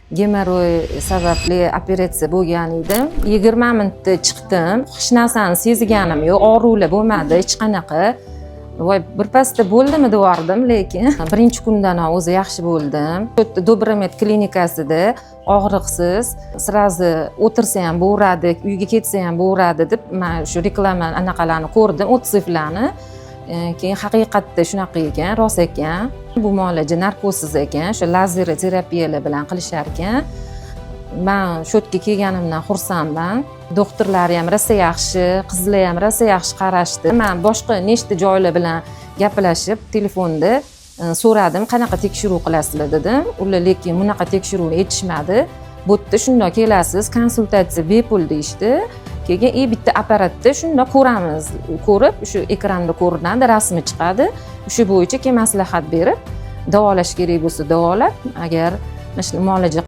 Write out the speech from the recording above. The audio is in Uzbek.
Gemoroy sababli operatsiya bo'lgan edim. 20 minutda chiqdim. Hech narsani sezganim yo'q, og'ruvlar bo'lmadi, hech qanaqa. Voy, birpasda bo'ldimi devordim, lekin birinchi kundan o'zi yaxshi bo'ldim. Dobromet klinikasida og'riqsiz, srazi o'tirsa ham bo'lardi, uyga ketsa ham bo'lardi deb men shu reklama anaqalarni ko'rdim, o'tsiflarni. Keyin haqiqatda shunaqa ekan, rost ekan. Bu muolaja narkozsiz ekan, o'sha lazer terapiyalar bilan qilishar ekan. Men shu yerga kelganimdan xursandman. Doktorlar ham rosa yaxshi, qizlar ham rosa yaxshi qarashdi. Men boshqa nechta joylar bilan gaplashib, telefonda so'radim, qanaqa tekshiruv qilasizlar dedim. Ular lekin bunaqa tekshiruvni aytishmadi. Bu yerda shundoq kelasiz, konsultatsiya bepul deyishdi. Keyin bitta apparatda shundoq ko'ramiz. Ko'rib, shu ekranda ko'rinadi, rasmi chiqadi. O'sha bo'yicha keyin maslahat berib, davolash kerak bo'lsa davolab, agar mana shu muolaja